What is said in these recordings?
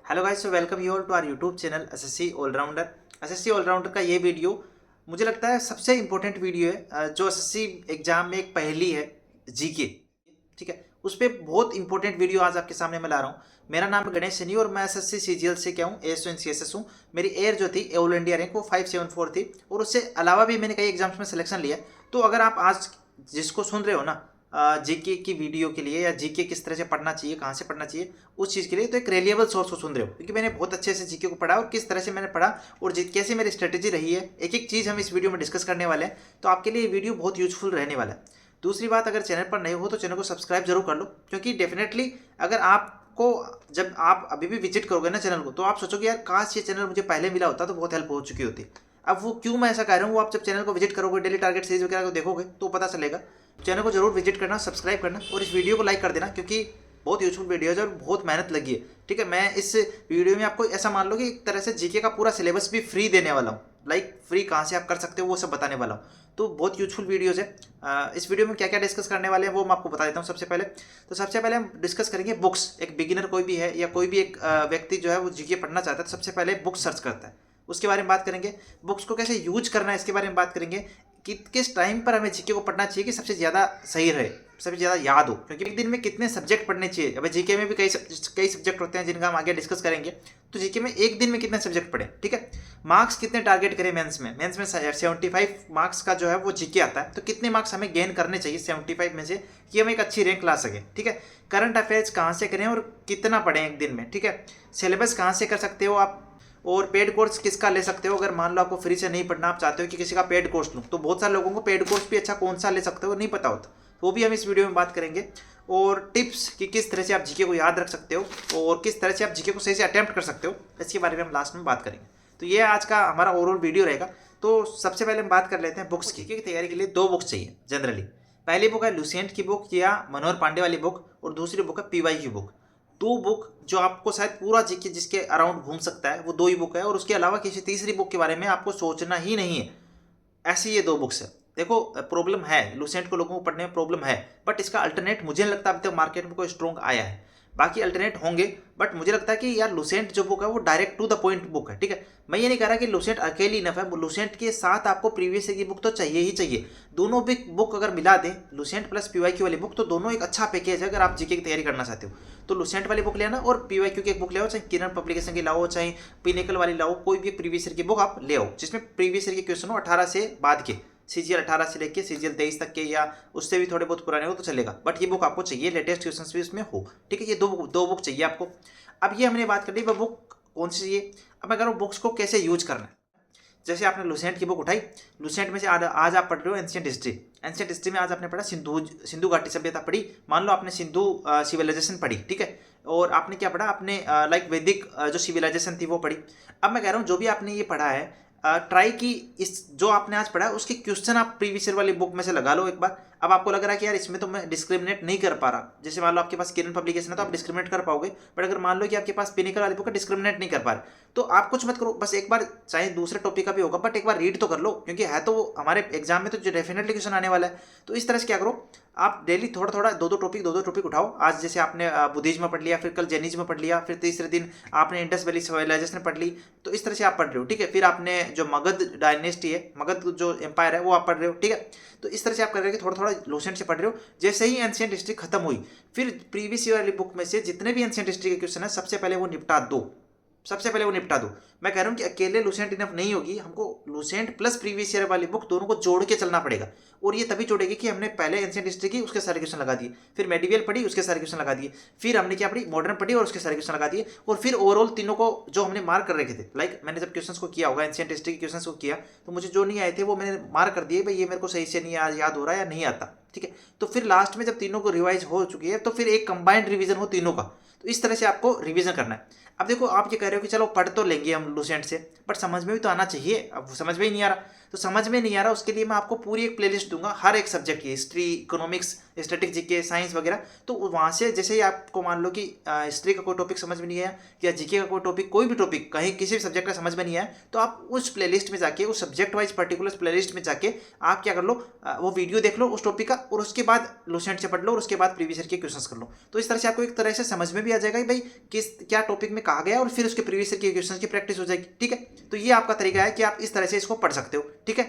Hello guys, so welcome you all to our YouTube channel SSC allrounder. SSC allrounder का ये video मुझे लगता है सबसे इंपॉर्टेंट वीडियो है जो एसएससी एग्जाम में एक पहेली है, जीके। ठीक है, उस पर बहुत इंपॉर्टेंट वीडियो आज आपके सामने मैं ला रहा हूँ। मेरा नाम गणेश सैनी और मैं एसएससी सीजीएल से क्या हूँ, एएसओ एंड सीएसएस हूँ। मेरी एयर जो थी ऑल इंडिया रैंक वो 574 थी और उससे अलावा भी मैंने कई एग्जाम्स में सिलेक्शन लिया। तो अगर आप आज जिसको सुन रहे हो ना, जीके की वीडियो के लिए या जीके किस तरह से पढ़ना चाहिए, कहाँ से पढ़ना चाहिए, उस चीज़ के लिए तो एक रिलायबल सोर्स को सुन रहे हो, क्योंकि मैंने बहुत अच्छे से जीके को पढ़ा और किस तरह से मैंने पढ़ा और कैसे मेरी स्ट्रेटेजी रही है, एक एक चीज़ हम इस वीडियो में डिस्कस करने वाले हैं। तो आपके लिए ये वीडियो बहुत यूजफुल रहने वाला है। दूसरी बात, अगर चैनल पर नए हो तो चैनल को सब्सक्राइब जरूर कर लो, क्योंकि डेफिनेटली अगर आपको जब आप अभी भी विजिट करोगे ना चैनल को, तो आप सोचोगे यार काश ये चैनल मुझे पहले मिला होता तो बहुत हेल्प हो चुकी होती। अब वो क्यों मैं ऐसा कह रहा हूँ, वो आप जब चैनल को विजिट करोगे, डेली टारगेट सीरीज वगैरह को देखोगे तो पता चलेगा। चैनल को जरूर विजिट करना, सब्सक्राइब करना और इस वीडियो को लाइक कर देना, क्योंकि बहुत यूजफुल वीडियो है और बहुत मेहनत लगी है। ठीक है, मैं इस वीडियो में आपको ऐसा मान लो कि एक तरह से जीके का पूरा सिलेबस भी फ्री देने वाला हूँ। लाइक फ्री कहाँ से आप कर सकते हो वो सब बताने वाला हूँ। तो बहुत यूजफुल वीडियोज़ है। इस वीडियो में क्या क्या डिस्कस करने वाले हैं वो मैं आपको बता देता हूँ। सबसे पहले हम डिस्कस करेंगे बुक्स। एक बिगिनर कोई भी है या कोई भी एक व्यक्ति जो है वो जीके पढ़ना चाहता है तो सबसे पहले बुक सर्च करता है, उसके बारे में बात करेंगे। बुक्स को कैसे यूज करना है इसके बारे में बात करेंगे कि किस टाइम पर हमें जीके को पढ़ना चाहिए कि सबसे ज़्यादा सही रहे, सबसे ज़्यादा याद हो, क्योंकि एक दिन में कितने सब्जेक्ट पढ़ने चाहिए। अब जीके में भी कई सब्जेक्ट होते हैं जिनका हम आगे डिस्कस करेंगे। तो जीके में एक दिन में कितने सब्जेक्ट पढ़े, ठीक है। मार्क्स कितने टारगेट करें मेंस में 75 मार्क्स का जो है वो जीके आता है, तो कितने मार्क्स हमें गेन करने चाहिए 75 में से कि हम एक अच्छी रैंक ला सकें, ठीक है। करंट अफेयर्स कहाँ से करें और कितना पढ़ें एक दिन में, ठीक है। सिलेबस कहाँ से कर सकते हो आप, और पेड कोर्स किसका ले सकते हो। अगर मान लो आपको फ्री से नहीं पढ़ना, आप चाहते हो कि किसी का पेड कोर्स लूँ, तो बहुत सारे लोगों को पेड कोर्स भी अच्छा कौन सा ले सकते हो नहीं पता होता, तो वो भी हम इस वीडियो में बात करेंगे। और टिप्स कि किस तरह से आप जीके को याद रख सकते हो और किस तरह से आप जीके को सही से अटेम्प्ट कर सकते हो, इसके बारे में हम लास्ट में बात करेंगे। तो ये आज का हमारा ओवरऑल वीडियो रहेगा। तो सबसे पहले हम बात कर लेते हैं बुक्स की। तैयारी के लिए 2 बुक्स चाहिए जनरली। पहली बुक है लुसेंट की बुक या मनोहर पांडे वाली बुक, और दूसरी बुक है पीवाई की बुक। 2 बुक जो आपको शायद पूरा जीके जिसके अराउंड घूम सकता है वो 2 ही बुक है, और उसके अलावा किसी तीसरी बुक के बारे में आपको सोचना ही नहीं है। ऐसी ये 2 बुक्स है। देखो, प्रॉब्लम है लुसेंट को लोगों को पढ़ने में प्रॉब्लम है, बट इसका अल्टरनेट मुझे नहीं लगता अभी तक मार्केट में कोई स्ट्रॉन्ग आया है। बाकी अल्टरनेट होंगे, बट मुझे लगता है कि यार लुसेंट जो बुक है वो direct to the point book है, ठीक है। मैं ये नहीं कह रहा कि लुसेंट अकेली इनफ है, लुसेंट के साथ आपको प्रीवियस ईयर की बुक तो चाहिए ही चाहिए। दोनों भी बुक अगर मिला दें, लुसेंट प्लस पीवाईक्यू वाली बुक, तो दोनों एक अच्छा पैकेज है अगर आप जीके की तैयारी करना चाहते हो। तो लुसेंट वाली बुक लेना और पीवाईक्यू की एक बुक ले आओ, चाहे किरण पब्लिकेशन की लाओ, चाहे पिनेकल वाली लाओ, कोई भी प्रीवियस ईयर की बुक आप ले आओ जिसमें प्रीवियस ईयर के क्वेश्चन हो 18 से बाद के, सीजीएल 18 से लेके सीजीएल 23 तक के, या उससे भी थोड़े बहुत पुराने हो तो चलेगा, बट ये बुक आपको चाहिए, लेटेस्ट क्वेश्चंस भी उसमें हो, ठीक है। ये दो बुक चाहिए आपको। अब ये हमने बात कर ली, वह बुक कौन सी चाहिए। अब मैं कह रहा हूँ बुक्स को कैसे यूज करना है। जैसे आपने लुसेंट की बुक उठाई, लुसेंट में से आज आप पढ़ रहे हो एंशिएंट हिस्ट्री। एंशिएंट हिस्ट्री में आज आपने पढ़ा सिंधु घाटी सभ्यता पढ़ी। मान लो आपने सिंधु सिविलाइजेशन पढ़ी, ठीक है, और आपने क्या पढ़ा, आपने लाइक वैदिक जो सिविलाइजेशन थी वो पढ़ी। अब मैं कह रहा हूँ जो भी आपने ये पढ़ा है, ट्राई की इस जो आपने आज पढ़ा है उसके क्वेश्चन आप प्रीवियस ईयर वाली बुक में से लगा लो एक बार। अब आपको लग रहा है कि यार इसमें तो मैं डिस्क्रिमिनेट नहीं कर पा रहा, जैसे मान लो आपके पास किरण पब्लिकेशन है तो आप डिस्क्रिमिनेट कर पाओगे, बट अगर मान लो कि आपके पास पिनिकल वाली बुक है, डिस्क्रिमिनेट नहीं कर पा रहे, तो आप कुछ मत करो, बस एक बार चाहे दूसरे टॉपिक का भी होगा बट एक बार रीड तो कर लो, क्योंकि है तो हमारे एग्जाम में तो जो डेफिनेटली क्वेश्चन आने वाला है। तो इस तरह से क्या करो, आप डेली थोड़ा थोड़ा दो दो टॉपिक उठाओ। आज जैसे आपने बुद्धिज्म पढ़ लिया, फिर कल जैनिज्म पढ़ लिया, फिर तीसरे दिन आपने इंडस वैली सिविलाइजेशन पढ़ ली, तो इस तरह से आप पढ़ रहे हो, ठीक है। फिर आपने जो मगध डायनेस्टी है, मगध जो एम्पायर है वो आप पढ़ रहे हो, ठीक है। तो इस तरह से आप कर रहे हो, थोड़ा थोड़ा लुसेंट से पढ़ रहे हो। जैसे ही एंशिएंट हिस्ट्री खत्म हुई, फिर प्रीवियस ईयर वाली बुक में से जितने भी एंशिएंट हिस्ट्री के क्वेश्चन है सबसे पहले वो निपटा दो, मैं कह रहा हूं कि अकेले लुसेंट इनफ नहीं होगी, हमको लुसेंट प्लस प्रीवियस ईयर वाली बुक दोनों को जोड़ के चलना पड़ेगा। और ये तभी जोड़ेगी कि हमने पहले एंशिएंट हिस्ट्री की, उसके सारे क्वेश्चन लगा दिए, फिर मेडिवल पढ़ी, उसके सारे क्वेश्चन लगा दिए, फिर हमने क्या पढ़ी, मॉडर्न पढ़ी और उसके सारे क्वेश्चन लगा दिए, और फिर ओवरऑल तीनों को जो हमने मार्क कर रखे थे, लाइक मैंने जब क्वेश्चन को किया होगा एंशिएंट हिस्ट्री के क्वेश्चन को किया, तो मुझे जो नहीं आए थे वो मैंने मार्क कर दिए, भाई ये मेरे को सही से नहीं याद हो रहा है या नहीं आता, ठीक है। तो फिर लास्ट में जब तीनों को रिवाइज हो चुकी है तो फिर एक कंबाइंड रिवीजन हो तीनों का। तो इस तरह से आपको रिवीजन करना है। अब देखो, आप ये कह रहे हो कि चलो पढ़ तो लेंगे हम लुसेंट से, बट समझ में भी तो आना चाहिए। अब समझ में ही नहीं आ रहा, तो समझ में नहीं आ रहा उसके लिए मैं आपको पूरी एक प्लेलिस्ट दूंगा हर एक सब्जेक्ट की, history, economics, static GK, science वगैरह। तो वहाँ से जैसे ही आपको मान लो कि हिस्ट्री का कोई टॉपिक समझ में नहीं आया या जीके का कोई टॉपिक, कोई भी टॉपिक कहीं किसी भी सब्जेक्ट का समझ में नहीं आया, तो आप उस प्लेलिस्ट में जाके, उस सब्जेक्ट वाइज पर्टिकुलर प्लेलिस्ट में जाके आप क्या कर लो, वो वीडियो देख लो उस टॉपिक का, और उसके बाद लुसेंट से पढ़ लो, और उसके बाद प्रीवियस ईयर के क्वेश्चंस कर लो। तो इस तरह से आपको एक तरह से समझ में भी आ जाएगा कि भाई क्या टॉपिक में कहा गया और फिर उसके प्रीवियस ईयर के क्वेश्चन की प्रैक्टिस हो जाएगी। ठीक है, तो ये आपका तरीका है कि आप इस तरह से इसको पढ़ सकते हो। ठीक है,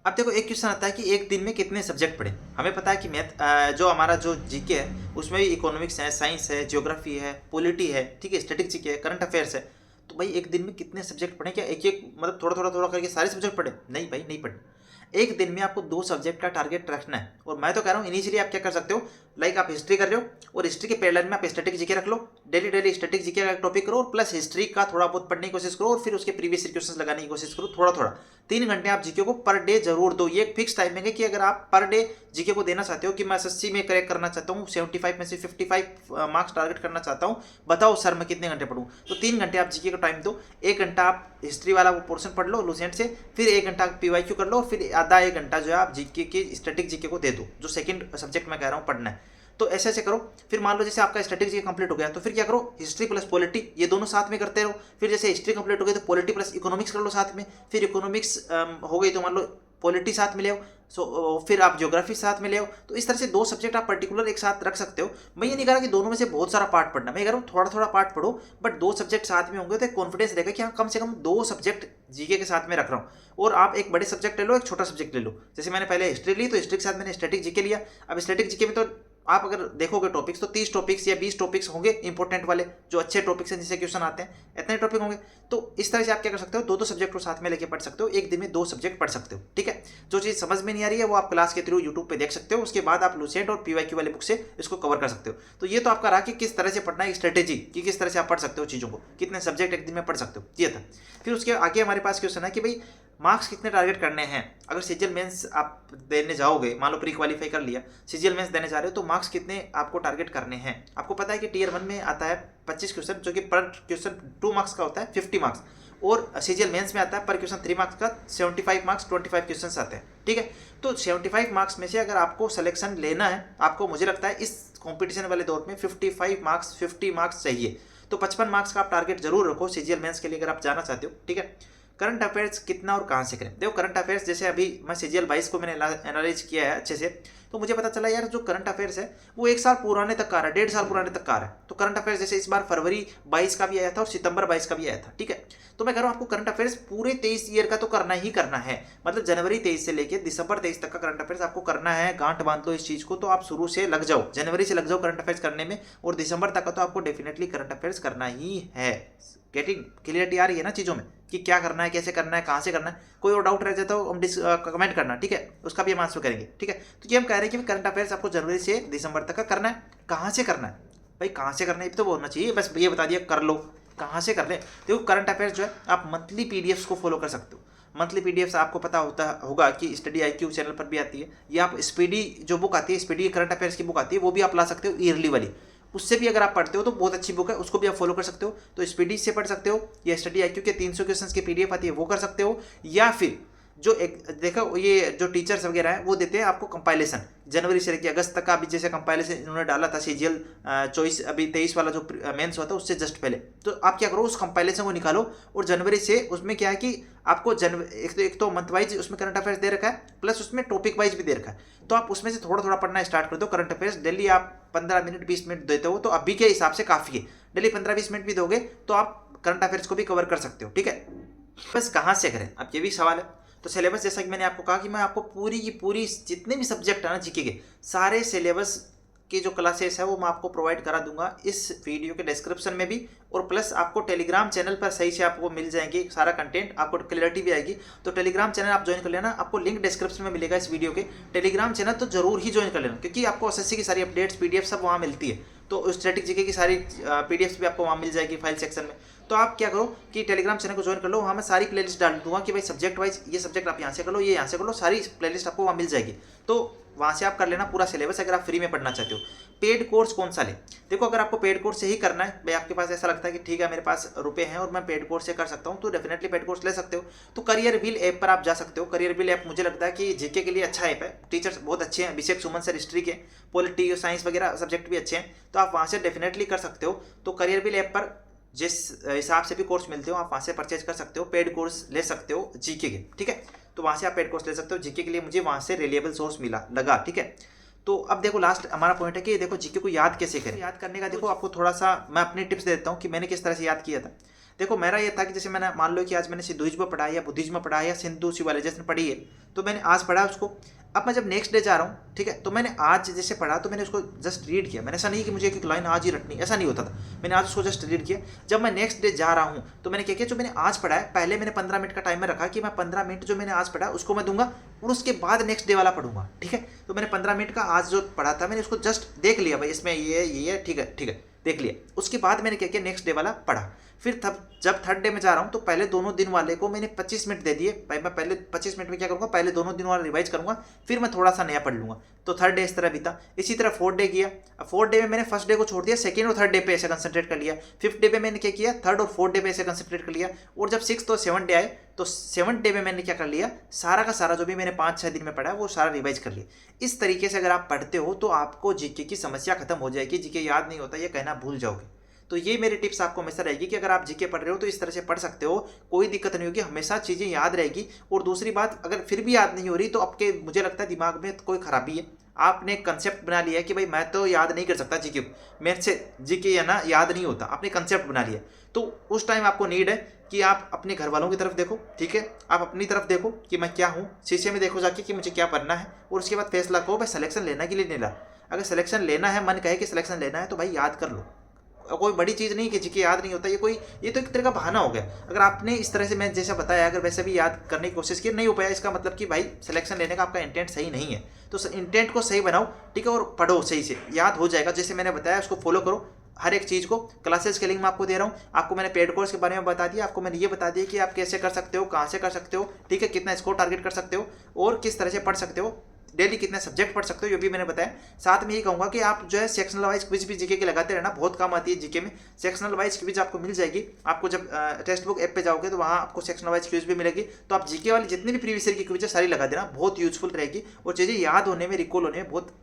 अब देखो एक क्वेश्चन आता है कि एक दिन में कितने सब्जेक्ट पढ़े। हमें पता है कि मैथ जो हमारा जो जीके है उसमें भी इकोनॉमिक्स है, साइंस है, ज्योग्राफी है, पॉलिटी है, ठीक है, स्टैटिस्टिक्स है, करंट अफेयर्स है। तो भाई एक दिन में कितने सब्जेक्ट पढ़े? क्या एक एक मतलब थोड़ा थोड़ा करके सारे सब्जेक्ट पढ़े? नहीं भाई, नहीं पढ़े। एक दिन में आपको 2 सब्जेक्ट का टारगेट रखना है। और मैं तो कह रहा हूँ इनिशियली आप क्या कर सकते हो, लाइक आप हिस्ट्री कर रहे हो और हिस्ट्री के पैरेलल में आप स्टैटिक जीके रख लो। डेली स्टैटिक जीके का टॉपिक करो और प्लस हिस्ट्री का थोड़ा बहुत पढ़ने की कोशिश करो और फिर उसके प्रीवियस ईयर क्वेश्चंस लगाने की कोशिश करो थोड़ा थोड़ा। 3 घंटे आप जीके को पर डे जरूर दो। ये एक फिक्स टाइमिंग है कि अगर आप पर डे जीके को देना चाहते हो कि मैं एसएससी में क्रैक करना चाहता हूँ, 75 में से 55 मार्क्स टारगेट करना चाहता हूँ, बताओ सर मैं कितने घंटे पढ़ूँ? तो 3 घंटे आप जीके का टाइम दो। 1 घंटा आप हिस्ट्री वाला वो पोर्शन पढ़ लो लुसेंट से, फिर 1 घंटा पीवाईक्यू कर लो और फिर आधा 1 घंटा जो है आप जीके के स्टैटिक जीके को दे दो, जो सेकंड सब्जेक्ट मैं कह रहा हूँ पढ़ना है। तो ऐसे ऐसे करो। फिर मान लो जैसे आपका स्टैटिक जीके कंप्लीट हो गया तो फिर क्या करो, हिस्ट्री प्लस पॉलिटी ये दोनों साथ में करते रहो। फिर जैसे हिस्ट्री कंप्लीट हो गई तो पॉलिटी प्लस इकोनॉमिक्स कर लो साथ में। फिर इकोनॉमिक्स हो गई तो मान लो पॉलिटी साथ में ले आओ, फिर आप ज्योग्राफी साथ में ले आओ। तो इस तरह से 2 सब्जेक्ट आप पर्टिकुलर एक साथ रख सकते हो। मैं ये नहीं कह रहा कि दोनों में से बहुत सारा पार्ट पढ़ना, मैं कह रहा हूँ थोड़ा थोड़ा पार्ट पढ़ो, बट 2 सब्जेक्ट साथ में होंगे तो एक कॉन्फिडेंस रहेगा कि हाँ कम से कम 2 सब्जेक्ट जीके के साथ में रख रहा हूँ। और आप एक बड़े सब्जेक्ट ले लो, एक छोटा सब्जेक्ट ले लो। जैसे मैंने पहले हिस्ट्री ली तो हिस्ट्री के साथ मैंने स्टैटिक जीके लिया। अब स्टैटिक जीके में तो आप अगर देखोगे टॉपिक्स तो 30 टॉपिक्स या 20 टॉपिक्स होंगे इंपॉर्टेंट वाले, जो अच्छे टॉपिक्स हैं जिससे क्वेश्चन आते हैं, इतने टॉपिक होंगे। तो इस तरह से आप क्या कर सकते हो, 2 सब्जेक्ट को साथ में लेके पढ़ सकते हो। एक दिन में 2 सब्जेक्ट पढ़ सकते हो। ठीक है, जो चीज़ समझ में नहीं आ रही है वो आप क्लास के थ्रू यूट्यूब पे देख सकते हो। उसके बाद आप लुसेंट और पीवाईक्यू वाले बुक से इसको कवर कर सकते हो। तो ये तो आपका रहा कि किस तरह से पढ़ना है, स्ट्रेटेजी कि किस तरह से आप पढ़ सकते हो चीज़ों को, कितने सब्जेक्ट एक दिन में पढ़ सकते हो, ये था। फिर उसके आगे हमारे पास क्वेश्चन है कि भाई मार्क्स कितने टारगेट करने हैं। अगर सीजीएल मेंस आप देने जाओगे, मान लो प्री क्वालिफाई कर लिया, सीजीएल मेंस देने जा रहे हो तो मार्क्स कितने आपको टारगेट करने हैं। आपको पता है कि टीयर 1 में आता है 25 क्वेश्चन, जो कि पर क्वेश्चन 2 मार्क्स का होता है 50 मार्क्स, और सीजीएल मेंस में आता है पर क्वेश्चन 3 मार्क्स का 75 मार्क्स 25 क्वेश्चन आते हैं। ठीक है, तो 75 मार्क्स में से अगर आपको सिलेक्शन लेना है, आपको मुझे लगता है इस कॉम्पिटिशन वाले दौर में 55 मार्क्स 50 मार्क्स चाहिए। तो 55 मार्क्स का आप टारगेट जरूर रखो सीजीएल मेंस के लिए अगर आप जाना चाहते हो। ठीक है, करंट अफेयर्स कितना और कहाँ से करें? देखो करंट अफेयर्स जैसे अभी मैं सीजीएल 22 को मैंने एनालाइज किया है अच्छे से, तो मुझे पता चला यार जो करंट अफेयर्स है वो 1 साल पुराने तक का रहा है, 1.5 साल पुराने तक का रहा है। तो करंट अफेयर्स जैसे इस बार फरवरी 22 का भी आया था और सितंबर 22 का भी आया था। ठीक है, तो मैं कह रहा हूँ आपको करंट अफेयर्स पूरे 23 ईयर का तो करना ही करना है। मतलब जनवरी 23 से लेकर दिसंबर 23 तक का करंट अफेयर्स आपको करना है। गांठ बांध लो इस चीज को, तो आप शुरू से लग जाओ, जनवरी से लग जाओ करंट अफेयर्स करने में, और दिसंबर तक का तो आपको डेफिनेटली करंट अफेयर्स करना ही है। गेटिंग क्लियरिटी आ रही है ना चीज़ों में कि क्या करना है, कैसे करना है, कहाँ से करना है? कोई और डाउट रह जाता हो हम कमेंट करना। ठीक है, उसका भी हम आंसर करेंगे। ठीक है, तो ये हम कह रहे हैं कि करंट अफेयर्स आपको जनवरी से दिसंबर तक का करना है। कहाँ से करना है भाई, कहाँ से करना है तो बोलना चाहिए, बस ये बता दिया कर लो कहाँ से कर ले। देखो करंट अफेयर्स जो है आप मंथली पीडीएफ्स को फॉलो कर सकते हो। मंथली पीडीएफ्स आपको पता होगा कि स्टडी आईक्यू चैनल पर भी आती है, या आप स्पीडी जो बुक आती है, स्पीडी करंट अफेयर्स की बुक आती है, वो भी आप ला सकते हो ईयरली वाली। उससे भी अगर आप पढ़ते हो तो बहुत अच्छी बुक है, उसको भी आप फॉलो कर सकते हो। तो स्पीडी से पढ़ सकते हो, या स्टडी आईक्यू के 300 क्वेश्चंस की पीडीएफ आती है वो कर सकते हो, या फिर जो एक देखो ये जो टीचर्स वगैरह हैं वो देते हैं आपको कंपाइलेशन जनवरी से लेकर अगस्त तक का। अभी जैसे कंपाइलेशन इन्होंने डाला था सीजीएल चॉइस अभी 23 वाला जो मेंस हुआ था उससे जस्ट पहले, तो आप क्या करो उस कंपाइलेशन को निकालो और जनवरी से उसमें क्या है कि आपको एक तो मंथ वाइज उसमें करंट अफेयर्स दे रखा है, प्लस उसमें टॉपिक वाइज भी दे रखा है। तो आप उसमें से थोड़ा थोड़ा पढ़ना स्टार्ट कर दो। करंट अफेयर्स डेली आप 15 मिनट 20 मिनट देते हो तो अभी के हिसाब से काफ़ी है। डेली 15-20 मिनट भी दोगे तो आप करंट अफेयर्स को भी कवर कर सकते हो। ठीक है, बस कहाँ से करें अब ये भी सवाल है। तो सिलेबस जैसा कि मैंने आपको कहा कि मैं आपको पूरी की पूरी जितने भी सब्जेक्ट है ना जीके के, सारे सिलेबस की जो क्लासेस है वो मैं आपको प्रोवाइड करा दूंगा इस वीडियो के डिस्क्रिप्शन में भी, और प्लस आपको टेलीग्राम चैनल पर सही से आपको मिल जाएंगे सारा कंटेंट, आपको क्लैरिटी भी आएगी। तो टेलीग्राम चैनल आप ज्वाइन कर लेना, आपको लिंक डिस्क्रिप्शन में मिलेगा इस वीडियो के। टेलीग्राम चैनल तो जरूर ही ज्वाइन कर लेना, क्योंकि आपको एसएससी की सारी अपडेट्स पीडीएफ सब वहाँ मिलती है। तो स्टैटिक जीके की सारी पीडीएफ भी आपको वहाँ मिल जाएगी फाइल सेक्शन में। तो आप क्या करो कि टेलीग्राम चैनल को ज्वाइन कर लो, वहाँ मैं सारी प्लेलिस्ट डाल दूंगा कि भाई सब्जेक्ट वाइज ये सब्जेक्ट आप यहाँ से कर लो, ये यहाँ से कर लो, सारी प्लेलिस्ट आपको वहाँ मिल जाएगी। तो वहाँ से आप कर लेना पूरा सिलेबस अगर आप फ्री में पढ़ना चाहते हो। पेड कोर्स कौन सा ले? देखो अगर आपको पेड कोर्स से ही करना है, भाई आपके पास ऐसा लगता है कि ठीक है मेरे पास रुपए हैं और मैं पेड कोर्स से कर सकता हूँ, तो डेफिनेटली पेड कोर्स ले सकते हो। तो करियर व्हील ऐप पर आप जा सकते हो। करियर व्हील ऐप मुझे लगता है कि जीके के लिए अच्छा ऐप है, टीचर्स बहुत अच्छे हैं, अभिषेक सुमन सर हिस्ट्री के, पॉलिटी साइंस वगैरह सब्जेक्ट भी अच्छे हैं, तो आप वहाँ से डेफिनेटली कर सकते हो। तो करियर व्हील ऐप पर जिस हिसाब से भी कोर्स मिलते हो आप वहाँ से परचेज कर सकते हो, पेड कोर्स ले सकते हो जीके के। ठीक है, तो वहाँ से आप पेड कोर्स ले सकते हो जीके के लिए, मुझे वहाँ से रिलायबल सोर्स लगा। ठीक है, तो अब देखो लास्ट हमारा पॉइंट है कि देखो जीके को याद कैसे करें। याद करने का देखो आपको थोड़ा सा मैं अपनी टिप्स देता हूँ कि मैंने किस तरह से याद किया था। देखो मेरा ये था कि जैसे मैंने मान लो कि आज मैंने सिद्धुइज्म पढ़ा है या बुद्धिज्म पढ़ा है या सिंधु सिविलाइजेशन पढ़ी है, तो मैंने आज पढ़ा उसको। अब मैं जब नेक्स्ट डे जा रहा हूँ, ठीक है, तो मैंने आज जैसे पढ़ा तो मैंने उसको जस्ट रीड किया। मैंने ऐसा नहीं कि मुझे एक लाइन आज ही रटनी, ऐसा नहीं होता था। मैंने आज उसको जस्ट रीड किया। जब मैं नेक्स्ट डे जा रहा हूँ तो मैंने क्या किया, जो मैंने आज पढ़ा है पहले मैंने 15 मिनट का टाइमर रखा कि मैं 15 मिनट जो मैंने आज पढ़ा उसको मैं दूंगा और उसके बाद नेक्स्ट डे वाला पढ़ूंगा, ठीक है। तो मैंने 15 मिनट का आज जो पढ़ा था मैंने उसको जस्ट देख लिया, भाई इसमें ये ठीक है, ठीक है, देख लिया। उसके बाद मैंने क्या किया, नेक्स्ट डे वाला पढ़ा। फिर तब जब थर्ड डे में जा रहा हूँ तो पहले दोनों दिन वाले को मैंने 25 मिनट दे दिए। भाई मैं पहले 25 मिनट में क्या करूँगा, पहले दोनों दिन वाला रिवाइज करूँगा, फिर मैं थोड़ा सा नया पढ़ लूँगा। तो थर्ड डे इस तरह बीता। इसी तरह फोर्थ डे किया। अब फोर्थ डे में मैंने फर्स्ट डे को छोड़ दिया, सेकंड और थर्ड डे पे ऐसे कंसंट्रेट कर लिया। फिफ्थ डे पे मैंने क्या किया, थर्ड और फोर्थ डे पे ऐसे कंसंट्रेट कर लिया। और जब सिक्स्थ और सेवन्थ डे आए तो सेवन्थ डे में मैंने क्या कर लिया, सारा का सारा जो भी मैंने 5-6 दिन में पढ़ा है वो सारा रिवाइज कर लिया। इस तरीके से अगर आप पढ़ते हो तो आपको जीके की समस्या खत्म हो जाएगी। जीके याद नहीं होता ये कहना भूल जाओगे। तो ये मेरी टिप्स आपको हमेशा रहेगी कि अगर आप जीके पढ़ रहे हो तो इस तरह से पढ़ सकते हो, कोई दिक्कत नहीं होगी, हमेशा चीज़ें याद रहेगी। और दूसरी बात, अगर फिर भी याद नहीं हो रही तो आपके मुझे लगता है दिमाग में कोई खराबी है। आपने कंसेप्ट बना लिया है कि भाई मैं तो याद नहीं कर सकता जीके, मेरे से जीके या ना याद नहीं होता, आपने कंसेप्ट बना लिया। तो उस टाइम आपको नीड है कि आप अपने घर वालों की तरफ देखो, ठीक है, आप अपनी तरफ देखो कि मैं क्या हूँ, शीशे में देखो जाके कि मुझे क्या पढ़ना है, और उसके बाद फैसला करो भाई सिलेक्शन लेना के लिए नहीं ला। अगर सिलेक्शन लेना है, मन कहे कि सिलेक्शन लेना है तो भाई याद कर लो। कोई बड़ी चीज़ नहीं कि जीके याद नहीं होता, ये तो एक तरह का बहाना हो गया। अगर आपने इस तरह से मैं जैसा बताया अगर वैसे भी याद करने की कोशिश की नहीं हो पाया, इसका मतलब कि भाई सिलेक्शन लेने का आपका इंटेंट सही नहीं है। तो इंटेंट को सही बनाओ, ठीक है, और पढ़ो सही से, याद हो जाएगा। जैसे मैंने बताया उसको फॉलो करो हर एक चीज़ को। क्लासेस के लिंक मैं आपको दे रहा हूँ, आपको मैंने पेड कोर्स के बारे में बता दिया, आपको मैंने ये बता दिया कि आप कैसे कर सकते हो, कहाँ से कर सकते हो, ठीक है, कितना स्कोर टारगेट कर सकते हो और किस तरह से पढ़ सकते हो, डेली कितने सब्जेक्ट पढ़ सकते हो, ये भी मैंने बताया। साथ में ये कहूँगा कि आप जो है सेक्शनल वाइज क्विज भी जीके के लगाते रहना, बहुत काम आती है जीके में। सेक्शनल वाइज क्विज आपको मिल जाएगी, आपको जब टेक्स्ट बुक ऐप पे जाओगे तो वहाँ आपको सेक्शनल वाइज क्विज भी मिलेगी। तो आप जीके वाली जितनी भी प्रीवियस ईयर की क्विज है सारी लगा देना, बहुत यूजफुल रहेगी और चीज़ें याद होने में, रिकॉल होने में बहुत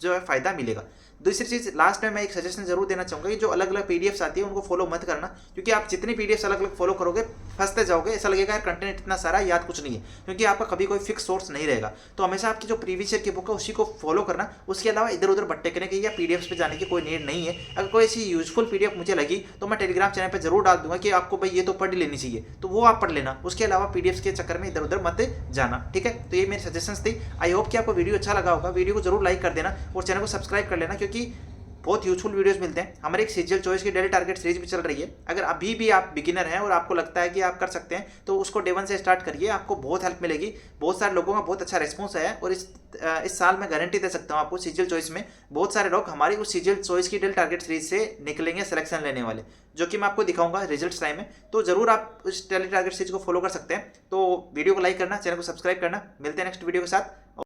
जो है फायदा मिलेगा। दूसरी चीज़ लास्ट में मैं एक सजेशन जरूर देना चाहूँगा कि जो अलग अलग पीडीएफ्स आती है उनको फॉलो मत करना, क्योंकि आप जितनी पीडीएफ्स अलग अलग फॉलो करोगे फंसते जाओगे, ऐसा लगेगा यार कंटेंट इतना सारा याद कुछ नहीं है, क्योंकि आपका कभी कोई फिक्स सोर्स नहीं रहेगा। तो हमेशा आपकी जो प्रीवियस ईयर की बुक है उसी को फॉलो करना, उसके अलावा इधर उधर भटकने की या पीडीएफ्स पे जाने की कोई नीड नहीं है। अगर कोई ऐसी यूजफुल पीडीएफ मुझे लगी तो मैं टेलीग्राम चैनल पर जरूर डाल दूंगा कि आपको भाई ये तो पढ़ लेनी चाहिए, तो वो आप पढ़ लेना। उसके अलावा पीडीएफ्स के चक्कर में इधर उधर मत जाना, ठीक है। तो ये मेरी सजेशंस थी। आई होप कि आपको वीडियो अच्छा लगा होगा। वीडियो को जरूर लाइक कर देना और चैनल को सब्सक्राइब कर लेना, क्योंकि बहुत यूजफुल वीडियोस मिलते हैं। हमारे एक सीजीएल चॉइस की डेली टारगेट सीरीज भी चल रही है। अगर अभी भी आप बिगिनर हैं और आपको लगता है कि आप कर सकते हैं तो उसको डे 1 से स्टार्ट करिए, आपको बहुत हेल्प मिलेगी। बहुत सारे लोगों का बहुत अच्छा रिस्पॉन्स आया है और इस साल मैं गारंटी दे सकता हूँ आपको, सीजीएल चॉइस में बहुत सारे लोग हमारी उस सीजीएल चॉइस की डेली टारगेट सीरीज से निकलेंगे सिलेक्शन लेने वाले, जो कि मैं आपको दिखाऊंगा रिजल्ट टाइम में। तो जरूर आप उस डेली टारगेट सीरीज को फॉलो कर सकते हैं। तो वीडियो को लाइक करना, चैनल को सब्सक्राइब करना। मिलते हैं नेक्स्ट वीडियो के साथ।